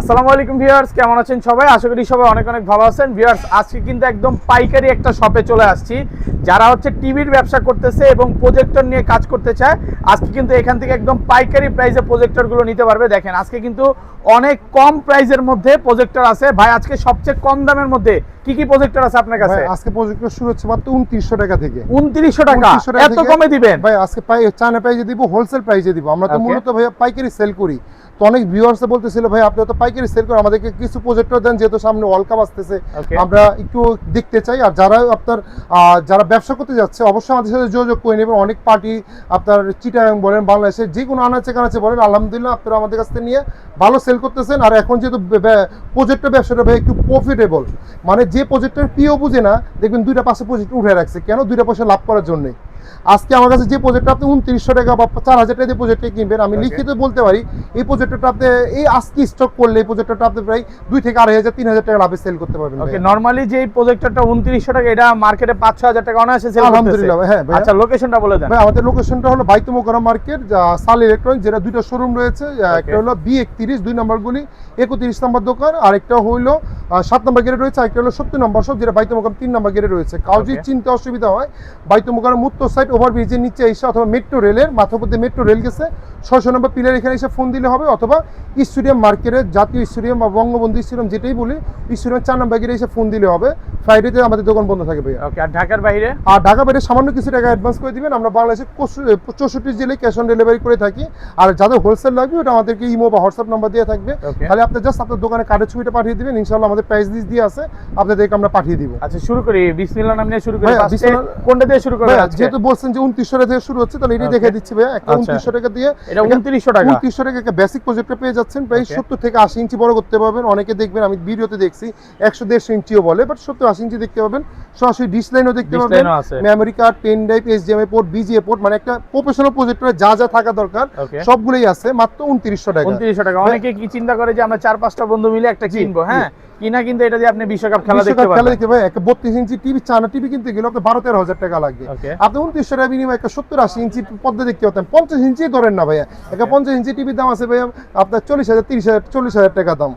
আসসালামু আলাইকুম ভিউয়ার্স, কেমন আছেন সবাই? আশা করি সবাই অনেক অনেক ভালো আছেন। ভিউয়ার্স, আজকে কিন্তু একদম পাইকারি একটা শপে চলে আসছি। যারা টিভির ব্যবসা করতেছে এবং প্রজেক্টর নিয়ে কাজ করতে চায়, আজকে কিন্তু এখান থেকে একদম পাইকারি প্রাইসে প্রজেক্টরগুলো নিতে পারবে। দেখেন, আজকে কিন্তু অনেক কম প্রাইসের মধ্যে প্রজেক্টর আছে। ভাই, আজকে সবচেয়ে কম দামের মধ্যে কি কি প্রজেক্টর আছে আপনার কাছে? আজকে প্রজেক্টর শুরু হচ্ছে মাত্র 2900 টাকা থেকে। 2900 টাকা? এত কমে দিবেন ভাই? আজকে চায়না প্রাইসে দিব, হোলসেল প্রাইসে দিব। আমরা তো মূলত ভাই পাইকারি সেল করি। তো অনেক ভিউয়ার্স বলতেছিল, ভাই আপনি তো পাইকারি সেল করেন, আমাদেরকে কিছু প্রজেক্টর দেন, যেহেতু সামনে ওয়ার্ল্ড কাপ আসতেছে, আমরা একটু দেখতে চাই। আর যারা ব্যবসা করতে যাচ্ছে অবশ্যই আমাদের সাথে যোগাযোগ করে নেবেন। অনেক পার্টি আপনার চিটাগাং বলেন, বাংলাদেশের যে কোনো আনাচে কানাচে বলেন, আলহামদুলিল্লাহ আপনারা আমাদের কাছ থেকে নিয়ে ভালো সেল করতেছেন। আর এখন যেহেতু প্রজেক্টর ব্যবসাটা ভাই একটু প্রফিটেবল, মানে যে প্রজেক্টের পিও বুঝে না, দেখবেন দুইটা পাশে প্রজেক্ট উঠে রাখছে, কেন? দুইটা পয়সা লাভ করার জন্যই। আজকে আমার কাছে যে প্রজেক্টটা আপনি 2900 টাকা বা 4000 টাকা দিয়ে প্রজেক্টটা কিনবেন, আমি লিখিত বলতে পারি এই প্রজেক্টটা আপনি এই আজকে স্টক করলে এই প্রজেক্টটা আপনি প্রায় 2 থেকে 2500 3000 টাকা লাভে সেল করতে পারবেন। ওকে, নরমালি যে প্রজেক্টরটা 2900 টাকা, এটা মার্কেটে 5-6000 টাকা অনায়াসে সেল করতেছে। আলহামদুলিল্লাহ। হ্যাঁ ভাই। আচ্ছা, লোকেশনটা বলে দেন। ভাই, আমাদের লোকেশনটা হলো বাইতুল মোকাররম মার্কেট, সাল ইলেকট্রনিক্স, যেটা দুইটা শোরুম রয়েছে। একটা হলো B31 2 নম্বর গলি 31 নম্বর দোকান, আর একটা হলো 7 নম্বর গেটে রয়েছে, একটা হলো 70 নম্বর শপ, যেটা বাইতুল মোকাররম 3 নম্বর গেটে রয়েছে। কাউ যদি চিনতে অসুবিধা হয়, বাইতুল মোকাররম উত্তর সাইড ওভারব্রিজের নিচে এসে অথবা মেট্রো রেলের মাথার উপর দিয়ে মেট্রো রেল গেছে 600 নম্বর পিলার, এখানে এসে ফোন দিলে হবে। অথবা স্টেডিয়াম মার্কেটের জাতীয় স্টেডিয়াম বা বঙ্গবন্ধু স্টেডিয়াম যেটাই বলি, স্টেডিয়াম 4 নম্বর গেটে এসে ফোন দিলে হবে। ফ্রাইডেতে আমাদের দোকান বন্ধ থাকে ভাই। ওকে, আর ঢাকার বাইরে? আর ঢাকা বাইরে সামান্য কিছু টাকা অ্যাডভান্স করে দিবেন। আমরা বাংলাদেশে 64 জেলায় ক্যাশ অন ডেলিভারি করে থাকি। আর যাদের হোলসেল লাগবে ওটা আমাদেরকে ইমো বা হোয়াটসঅ্যাপ নাম্বার দিয়ে থাকবে। তাহলে আপনি জাস্ট আপনার দোকানে কার্ডের ছবিটা পাঠিয়ে দিবেন, ইনশাআল্লাহ আমাদের প্রাইস লিস্ট দিয়ে আছে, আপনাদেরকে আমরা পাঠিয়ে দিব। আচ্ছা, শুরু করি। বিসমিল্লাহ নাম নিয়ে শুরু করি। কোনটা দিয়ে শুরু করব? যেহেতু বলছেন যে 2900 টাকা থেকে শুরু হচ্ছে, তাহলে এটাই দেখে দিচ্ছি ভাই। একটা 2900 টাকা দিয়ে, এটা 2900 টাকা। 2900 টাকা একটা বেসিক প্রজেক্টর পেয়ে যাচ্ছেন। প্রায় 70 থেকে 80 ইঞ্চি বড় করতে পারবেন। অনেকে দেখবেন, আমি ভিডিওতে দেখছি 100-150 ইঞ্চিও বলে, বাট 70-80 ইঞ্চি দেখতে পাবেন। সরাসরি ডিশ লাইনও দেখতে পাবেন, memory card, pen drive, HDMI port, BGA port, মানে একটা প্রফেশনাল প্রজেক্টরে যা যা থাকা দরকার সবগুলোই আছে মাত্র 2900 টাকা। 2900 টাকা। অনেকে কি চিন্তা করে যে আমরা 4-5টা বন্ধু মিলে একটা কিনবো, হ্যাঁ, কিনা কিন্তু এটা দিয়ে আপনি বিশ্বকাপ খেলা দেখতে পারবেন। ভাই, একটা 32 ইঞ্চি টিভি, চায়না টিভি কিনতে গেলে আপনার 12-13 হাজার টাকা লাগবে। আপনি 2900 টাকা বিনিময়ে একটা 70-80 ইঞ্চি পর্দা দেখতে পাচ্ছেন। 50 ইঞ্চি ধরেন না ভাইয়া, একটা 50 ইঞ্চি টিভির দাম আছে ভাইয়া আপনার 40,000, 30,000, 40,000 টাকা দাম।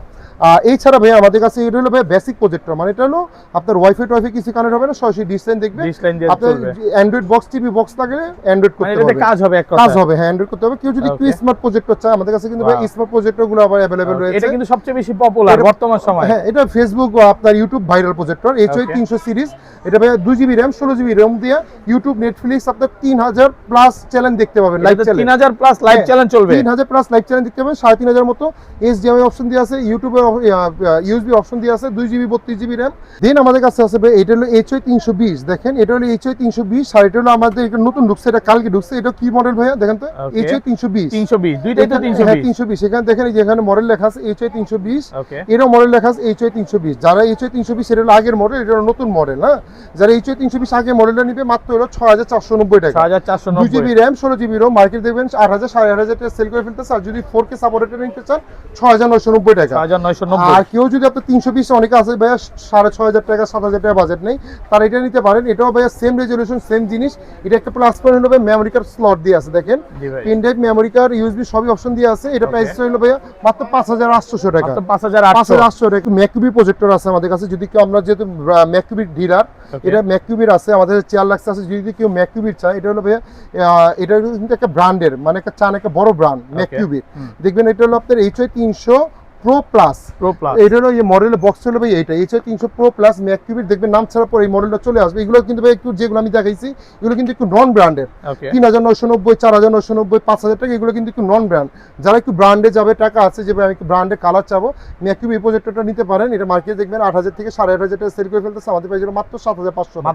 এছাড়া ভাইয়া আমাদের কাছে এটা হলো ভাইয়া বেসিক প্রজেক্টর, মানে এটা হলো আপনার ওয়াইফাই কিছু কানেক্ট হবে না, সরাসরি ডিশ লাইন দেখবে। আপনার অ্যান্ড্রয়েড বক্স, টিভি বক্স থাকলে অ্যান্ড্রয়েড করতে হবে, কাজ হবে, হ্যাঁ অ্যান্ড্রয়েড করতে হবে। কেউ যদি একটু স্মার্ট প্রজেক্টর চায়, আমাদের কাছে কিন্তু ভাই স্মার্ট প্রজেক্টরগুলো আবার अवेलेबल রয়েছে। এটা কিন্তু সবচেয়ে বেশি পপুলার বর্তমান সময়ে। হ্যাঁ, এটা ফেসবুক ও আপনার YouTube viral projector HY 300 series. এটা ভাই 2GB RAM 16GB ROM দিয়ে ইউটিউব, নেটফ্লিক্স আপনার 3000 প্লাস চ্যানেল দেখতে পাবেন। Live channel 3000 plus live channel চলবে। 3000 প্লাস লাইভ চ্যানেল দেখতে পাবেন। 3500 মতো HDMI অপশন দিয়ে আছে, ইউটিউবের USB অপশন দিয়ে আছে, 2GB 32GB RAM। দেন আমাদের কাছে আছে ভাই, এটা হলো HY 320। দেখেন, এটা হলো HY 320, আর এটা হলো আমাদের এটা নতুন ঢুকছে, এটা কালকে ঢুকছে। এটা কি মডেল ভাইয়া দেখেন তো? HY 320। 320 দুইটাই তো 320। হ্যাঁ 320। এখানে দেখেন, এই যে এখানে মডেল লেখা আছে HY 320, এরও মডেল লেখা আছে HY 320। যারা HY 320 এটা হলো আগের মডেল, এটা হলো নতুন মডেল। হ্যাঁ, যারা HY 320 আগের মডেলটা নিবে মাত্র হলো 6490 টাকা। 6490। 2GB RAM 16GB ROM, market দেখবেন 8000 8500 টাকা সেল করে ফেলতেছে। আর যদি 4K সাপোর্টেড নিতে চান 6990 টাকা। 6990। আর কেউ যদি আপনি 320, অনেকে আছে ভাইয়া 6500 টাকা 7000 টাকা বাজেট নেই, তারা এটা নিতে পারেন। এটাও ভাইয়া সেম রেজলিউশন, সেম জিনিস। এটা একটা প্লাস পয়েন্ট হলো মেমরি কার্ড স্লট দিয়ে আছে, দেখেন pen drive, memory card, USB সবই অপশন দিয়ে আছে। এটা প্রাইস হলো ভাইয়া মাত্র 5800 টাকা। 5800 টাকা। ম্যাককিউবি প্রজেক্টর আছে আমাদের কাছে, যদি কেউ, আমরা যেহেতু ম্যাককিউবির ডিলার, এটা ম্যাককিউবির আছে আমাদের 4 লাখ আছে। যদি কেউ ম্যাককিউবির চায়, এটা হলো ভাইয়া এটা কিন্তু একটা ব্র্যান্ডের, মানে একটা চান একটা বড় ব্র্যান্ড ম্যাককিউবির। দেখবেন এটা হলো আপনার HY 300 Pro Plus। এটা হলো এই মডেলের বক্স হলো ভাই, এইটা HY 300 Pro Plus ম্যাককিউবির। দেখবেন নাম ছাড়া পরে এই মডেলটা চলে আসবে। এগুলো কিন্তু ভাই একটু, যেগুলো আমি দেখাইছি এগুলো কিন্তু একটু নন ব্র্যান্ডের। 3990, 4090, 5000 টাকা, এগুলো কিন্তু একটু নন ব্র্যান্ড। যারা একটু ব্র্যান্ডে যাবে, টাকা আছে যে আমি একটু ব্র্যান্ডে কালার চাবো, ম্যাককিউবি এই প্রজেক্টরটা নিতে পারেন। এটা মার্কেটে দেখবেন 8000 থেকে 8500 টাকা সেল করে ফেলতেছে। আমাদের প্রাইস মাত্র 7500 টাকা।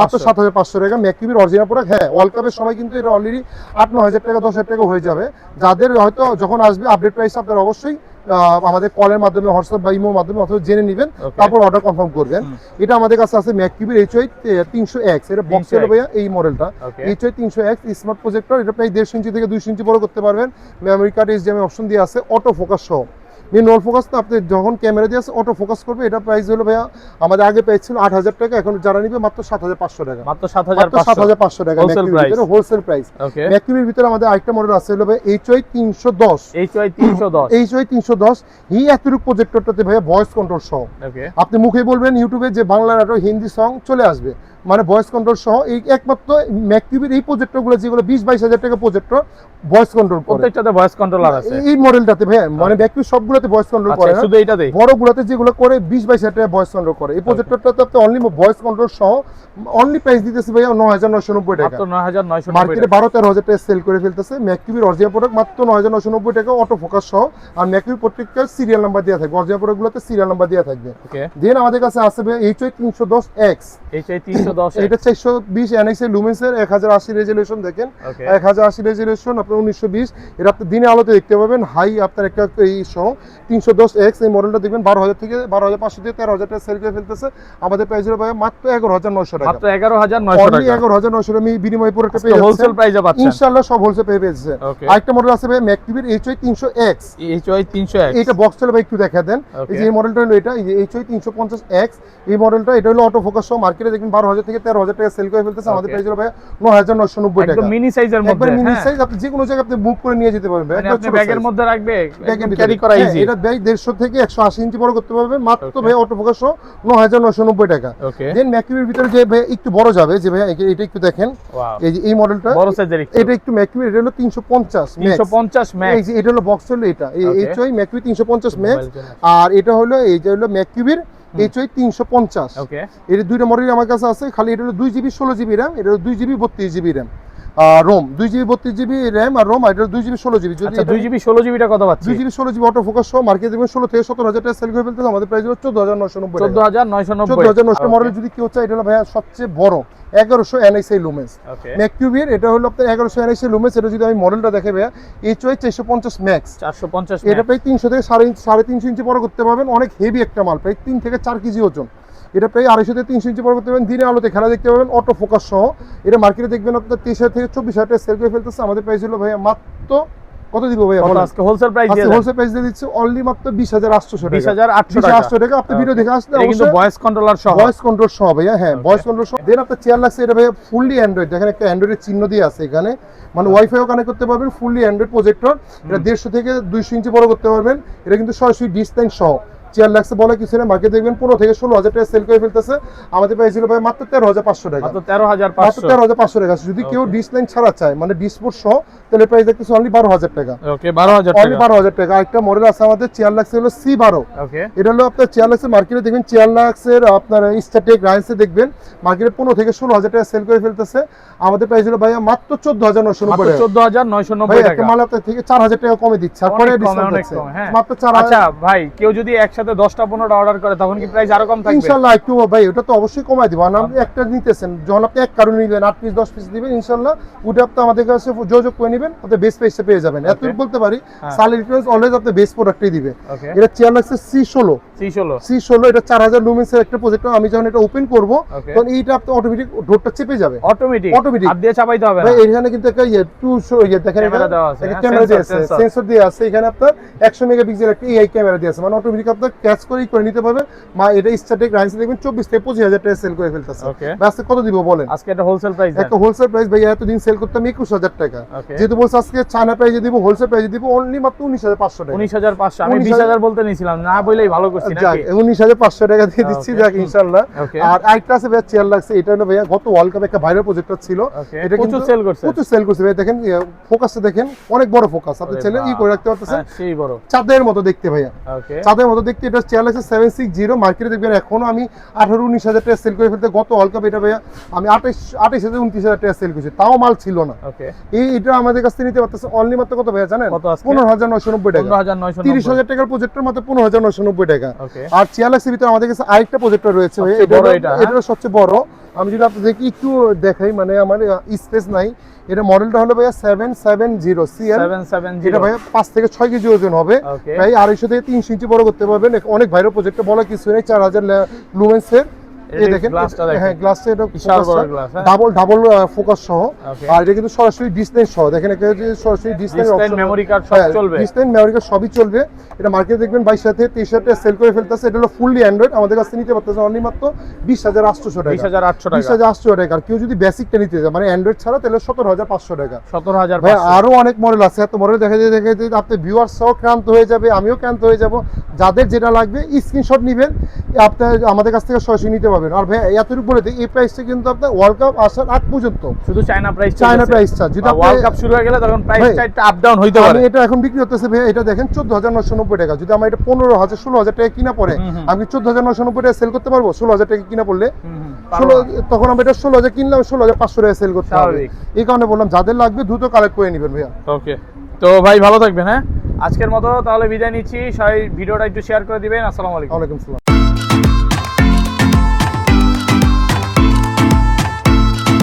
মাত্র 7500 টাকা ম্যাককিউবির অরিজিনাল প্রোডাক্ট। হ্যাঁ, ওয়ার্ল্ড কাপের সময় কিন্তু এটা অলরেডি 8-9000 টাকা 10,000 টাকা হয়ে যাবে। যাদের হয়তো যখন আসবে আপডেট প্রাইস, আপনারা অবশ্যই আমাদের কলের মাধ্যমে, হোয়াটসঅ্যাপ বা ইমোর মাধ্যমে অথবা জেনে নেবেন, তারপর অর্ডার কনফার্ম করবেন। এটা আমাদের কাছে আছে ম্যাককিউবির HY 300X। এটা বক্স হলো ভাইয়া এই মডেলটা HY 300X স্মার্ট প্রজেক্টর। এটা প্রায় 1.5 ইঞ্চি থেকে 2 ইঞ্চি বড় করতে পারবেন। মেমরি কার্ড, HDMI অপশন দিয়ে আছে, অটো ফোকাস সহ। নল ফোকাস তো আপনি যখন ক্যামেরা দিয়ে অটো ফোকাস করবে, এটা প্রাইস হলো ভাইয়া আমাদের আগে প্রাইস ছিল 8,000 টাকা, এখন যারা নিবে মাত্র 7,500 টাকা, মাত্র 7,500 টাকা হোলসেল প্রাইস। ওকে, ম্যাককিউবির ভিতরে আমাদের আরেকটা মডেল আছে হলো ভাই HY 310। HY 310 এই এতটুকু প্রজেক্টরটাতে ভাইয়া ভয়েস কন্ট্রোল সহ, ওকে, আপনি মুখে বলবেন ইউটিউবে যে বাংলা নাটক হিন্দি সং চলে আসবে, মানে ভয়েস কন্ট্রোল সহ। এই একমাত্র ম্যাককিউবির এই প্রজেক্টরগুলো যেগুলো 20-22 টাকা প্রজেক্টর ভয়েস কন্ট্রোল করে, প্রত্যেকটাতে ভয়েস কন্ট্রোলার আছে এই মডেলটাতে ভাই, মানে ব্যাককিউ সবগুলোতে ভয়েস কন্ট্রোল করে না, শুধু এইটাতে বড়গুলোতে যেগুলো করে 20-22 টাকা ভয়েস কন্ট্রোল করে। এই প্রজেক্টরটাতে আপনি অনলি ভয়েস কন্ট্রোল সহ অনলি প্রাইস দিতেছে ভাইয়া 9,990 টাকা, মাত্র 9,990 মার্কেটে 12-13 টাকা সেল করে ফেলতেছে। ম্যাককিউবির অরিজিনাল প্রোডাক্ট মাত্র 9,990 টাকা অটো ফোকাস সহ, আর ম্যাককিউবির প্রত্যেকটা সিরিয়াল নাম্বার দেওয়া থাকবে, অরিজিনাল প্রোডাক্টগুলোতে সিরিয়াল নাম্বার দেওয়া থাকবে। ওকে, দেন আমাদের কাছে আছে ভাই HY 310X। HY 310 এটা 420 NX এর লুমেন্সের 1080 রেজোলিউশন, দেখেন 1080 রেজোলিউশন আপনার 1920, এটা আপনি দিনে আলোতে দেখতে পাবেন। হাই আপনার একটা এই সহ 310X এই মডেলটা দেখবেন 12,000 থেকে 12,500 থেকে 13,000 টাকা সেল করে ফেলতেছে। আমাদের প্রাইস হলো ভাই মাত্র 11,900 টাকা, মাত্র 11,900 অনলি টাকা, 11,900 টাকা। আমি বিনিময় পুরোটা পেয়ে হোলসেল প্রাইসে পাচ্ছেন ইনশাআল্লাহ, সব হোলসেল পেয়ে পেয়েছে। আরেকটা মডেল আছে ভাই ম্যাককিউবির HY 300X। HY 300X এটা বক্সটা ভাই একটু দেখা দেন, এই যে এই মডেলটা হলো এটা, এই যে HY 350X এই মডেলটা, এটা হলো অটো ফোকাস সহ, মার্কেটে দেখবেন 12,000 থেকে 13,000 টাকা সেল করে ফেলতেছে। আমাদের প্রাইস হলো ভাই 9,990 টাকা, একদম মিনি সাইজের মধ্যে, একবার মিনি সাইজ, আপনি যে কোনো জায়গায় আপনি মুভ করে নিয়ে যেতে পারবেন, মানে আপনি ব্যাগের মধ্যে রাখবে, একদম ক্যারি করা ইজি। এটা ব্যাগ 150 থেকে 180 ইঞ্চি বড় করতে পারবেন, মাত্র ভাই অটো ফোকাস সহ 9,990 টাকা। দেন ম্যাককিউবির ভিতরে যে ভাই একটু বড় যাবে, যে ভাই এটা একটু দেখেন, এই যে এই মডেলটা বড় সাইজের, এটা একটু ম্যাককিউবি, এটা হলো 350 ম্যাক্স, এই যে এটা হলো বক্স হলো এটা, এই HY ম্যাককিউবি 350 ম্যাক্স, আর এটা হলো এই যে হলো ম্যাককিউবির HY 350। ওকে, এর দুইটা মডেল আমার কাছে আছে, খালি এটা হলো 2GB 16GB RAM, এটা হলো 2GB 32GB RAM ROM, 2GB 32GB RAM আর রোম, আর এটা 2GB 16GB। যদি 2GB 16GB টা কত পাচ্ছি? 2GB 16GB অটো ফোকাস সহ মার্কেটে দেখবেন 16 থেকে 17,000 টাকা সেল করে ফেলতেছে। আমাদের প্রাইস হলো 14,990 টাকা, 14,990 মডেল যদি কেউ চায়, এটা হলো ভাইয়া সবচেয়ে বড় 1100 NX লুমেন্স ম্যাককিউবির, এটা হলো আপনার 1100 NX লুমেন্স। এটা যদি আমি মডেলটা দেখে ভাইয়া HY 450 ম্যাক্স, 450, এটা প্রায় 300 থেকে 350 ইঞ্চি বড় করতে পারবেন, অনেক হেভি একটা মাল, প্রায় 3 থেকে 4 কেজি ওজন। এটা প্রায় 250 থেকে 300 ইঞ্চি বড় করতে পারবেন, দিনে আলোতে খেলা দেখতে পাবেন, অটো ফোকাস সহ। এটা মার্কেটে দেখবেন আপনার 23,000 থেকে 24,000 টাকা সেল করে ফেলতেছে। আমাদের প্রাইস হলো ভাইয়া মাত্র কত দিব ভাইয়া বলেন? আজকে হোলসেল প্রাইস দিয়ে দিচ্ছি অনলি মাত্র 20,800 টাকা, 20,800 টাকা। আপনি ভিডিও দেখে আসলে এটা কিন্তু ভয়েস কন্ট্রোল সহ ভাইয়া, হ্যাঁ ভয়েস কন্ট্রোল সহ। দেন আপনার চেয়ার লাগছে, এটা ভাইয়া ফুললি অ্যান্ড্রয়েড, দেখেন একটা অ্যান্ড্রয়েডের চিহ্ন দিয়ে আছে এখানে, মানে ওয়াইফাইও কানেক্ট করতে পারবেন, ফুললি অ্যান্ড্রয়েড প্রজেক্টর। এটা 150 থেকে 200 ইঞ্চি বড় করতে পারবেন। এটা কিন্তু সরাসরি ডিসপ্লে সহ চেয়ার লাগছে বলে কিছু না, মার্কেট দেখবেন 15 থেকে 16,000 টাকা সেল করে ফেলতেছে। আমাদের প্রাইস ছিল ভাই মাত্র 13,500 টাকা, মাত্র 13,500 টাকা। যদি কেউ ডিসলাইন ছাড়া চায়, মানে ডিসপোর্ট সহ, তাহলে প্রাইস দেখতেছে অনলি 12,000 টাকা, ওকে 12,000 টাকা। আরেকটা মডেল আছে আমাদের চেয়ার লাগছে হলো C12, ওকে, এটা হলো আপনার চেয়ার লাগছে মার্কেটে দেখবেন চেয়ার লাগছের আপনার স্ট্যাটিক রাইন্সে দেখবেন মার্কেটে 15 থেকে 16,000 টাকা সেল করে ফেলতেছে। আমাদের প্রাইস হলো ভাই মাত্র 14,990 টাকা, 14,990 টাকা। একটা মাল আপনার থেকে 4,000 টাকা কমে দিচ্ছে, আর পরে ডিসকাউন্ট আছে মাত্র 4,000। আচ্ছা ভাই, কেউ যদি একসাথে 10টা 15টা অর্ডার করে, তখন কি প্রাইস আরো কম থাকবে? ইনশাআল্লাহ একটু ভাই, ওটা তো অবশ্যই কমাই দিব। আর আপনি একটা নিতেছেন, যখন আপনি এক কারণে নিবেন 8 পিস 10 পিস দিবেন, ইনশাআল্লাহ ওটা আপনি আমাদের কাছে যোগাযোগ করে নেবেন, আপনি বেস্ট প্রাইসে পেয়ে যাবেন। এতটুকু বলতে পারি, সাল ইলেকট্রনিক্স অলওয়েজ আপনি বেস্ট প্রোডাক্টই দিবে। এটা চেয়ার লাগছে C16, এটা 4000 লুমেন্সের একটা প্রজেক্টর। আমি যখন এটা ওপেন করব, তখন এইটা আপনি অটোমেটিক ডোরটা চেপে যাবে, অটোমেটিক হাত দিয়ে চাপাইতে হবে না। এখানে কিন্তু একটা দেখেন, ক্যামেরা দিয়ে আছে, সেন্সর দিয়ে আছে, এখানে আপনার 100 মেগাপিক্সেল একটা AI ক্যামেরা দিয়ে আছে, মানে অটোমেটিক আপনার ক্যাচ করে নিতে পারবে। মা এটা স্ট্যাটিক রাইন্স দেখবেন 24 থেকে 25,000 টাকা সেল করে ফেলতেছে। আজকে কত দিব বলেন? আজকে এটা হোলসেল প্রাইস, একটা হোলসেল প্রাইস ভাই, এতদিন সেল করতাম 21,000 টাকা, যেহেতু বলছ আজকে চায়না প্রাইসে দিব, হোলসেল প্রাইসে দিব অনলি মাত্র 19,500 টাকা। 19,500, আমি 20,000 বলতে নিছিলাম, না বলেই ভালো করছি নাকি? 19,500 টাকা দিয়ে দিচ্ছি, যাক ইনশাআল্লাহ। আর আরেকটা আছে ভাই, চেয়ার লাগছে, এটা হলো ভাইয়া গত ওয়ার্ল্ড কাপে একটা ভাইরাল প্রজেক্টর ছিল, এটা কিন্তু প্রচুর সেল করছে ভাই। দেখেন ফোকাসটা দেখেন, অনেক বড় ফোকাস, আপনি ছেলে করে রাখতে পারতেছেন, সেই বড় চাঁদের মতো দেখতে ভাইয়া, চাঁদের মতো দেখতে। এটা চেয়ার লাগছে 760, মার্কেটে দেখবেন এখনো আমি 18-19,000 টাকা সেল করে ফেলতে। গত ওয়ার্ল্ড কাপ এটা ভাইয়া আমি 28,000-29,000 টাকা সেল করেছি, তাও মাল ছিল না। এটা আমাদের কাছ থেকে নিতে পারতেছে অনলি মাত্র কত ভাইয়া জানেন? 15,990 টাকা, 30,000 টাকার প্রজেক্টর মাত্র 15,990 টাকা। আর চেয়ার লাগছে ভিতরে আমাদের কাছে আরেকটা প্রজেক্টর রয়েছে ভাই, এটা সবচেয়ে বড়। আমি যদি আপনাদেরকে একটু দেখাই, মানে আমার স্পেস নাই। এটা মডেলটা হলো ভাইয়া 770 CL, এটা ভাইয়া 5 থেকে 6 কেজি ওজন হবে, প্রায় 250 থেকে 300 ইঞ্চি বড় করতে পারবেন। অনেক ভাইরাল প্রজেক্টর, বলা কিছু নেই। 4000 লুমেন্সের এই দেখেন গ্লাসটা দেখেন। হ্যাঁ গ্লাসটা এটা বিশাল বড় glass, হ্যাঁ। ডাবল ফোকাস সহ Okay. আর এটা কিন্তু সরাসরি ডিসপ্লে সহ দেখেন এখানে যে সরাসরি ডিসপ্লে ডিসপ্লে মেমরি কার্ড সব চলবে। ডিসপ্লে মেমরি কার্ড সবই চলবে এটা মার্কেটে দেখবেন 22 থেকে 23 সেল করে ফেলতেছে এটা হলো ফুললি অ্যান্ড্রয়েড আমাদের কাছে নিতে পারতেছে অনলি মাত্র 20800 টাকা 20800 টাকা 20800 টাকা আর কেউ যদি বেসিকটা নিতে চায় মানে অ্যান্ড্রয়েড ছাড়া তাহলে 17500 টাকা 17500 ভাই আরো অনেক মডেল আছে এত মডেল দেখা যায় আপনি ভিউয়ার সহ ক্রান্ত হয়ে যাবে আমিও ক্রান্ত হয়ে যাব যাদের যেটা লাগবে স্ক্রিনশট নেবেন আপনার আমাদের কাছ থেকে সরাসরি নিতে পারবেন আর ভাই এতটুকু বলে দিই এই প্রাইসটা কিন্তু আপনার ওয়ার্ল্ড কাপ আসার আগ পর্যন্ত শুধু চায়না প্রাইস চায়না প্রাইসটা যেটা ওয়ার্ল্ড কাপ শুরু হয়ে গেলে তখন প্রাইসটা একটু আপ ডাউন হইতে পারে আমি এটা এখন বিক্রি করতেছে ভাই এটা দেখেন 14990 টাকা যদি আমরা এটা 15000 16000 টাকা কিনা পড়ে আমি 14990 টাকা সেল করতে পারবো 16000 টাকা কিনা পড়লে 16 তখন আমরা এটা 16000 কিনলাম 16500 টাকা সেল করতে হবে স্বাভাবিক। এই কারণে বললাম যাদের লাগবে দ্রুত কালেক্ট করে নেবেন ভাইয়া ওকে তো ভাই ভালো থাকবেন হ্যাঁ আজকের মতো তাহলে বিদায় নিচ্ছি সবাই ভিডিওটা একটু শেয়ার করে দিবেন আসসালামু আলাইকুম ওয়ালাইকুম আসসালাম